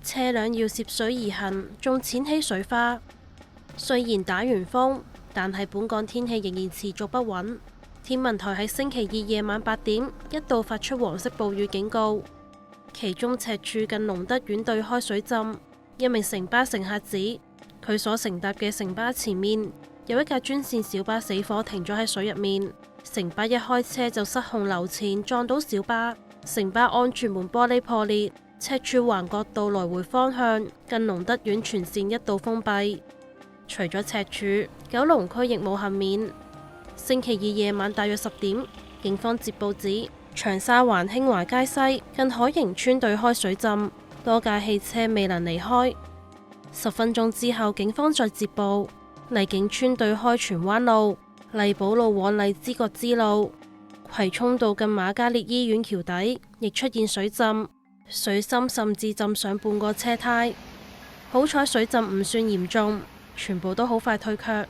車輛要涉水而行，仲濺起水花。雖然打完風，但係本港天氣仍然持續不穩。天文台喺星期二夜晚8點一度發出黃色暴雨警告，其中赤柱近龍德苑對開水浸，一名城巴乘客指佢所乘搭嘅城巴前面有一架專線小巴死火停咗喺水入面，城巴一開車就失控流前撞到小巴，城巴安全門玻璃破裂，赤柱環角道來回方向近龍德苑全線一度封閉。除咗赤柱，九龍區亦冇幸免。星期二夜晚大約10點，警方接報指長沙灣興華街西近海盈村對開水浸，多架汽車未能離開。10分鐘之後，警方再接報麗景村對開荃灣路、麗寶路往荔枝角支路、葵涌道近瑪嘉烈醫院橋底亦出現水浸，水深甚至浸上半個車胎。好彩水浸唔算嚴重，全部都好快退卻。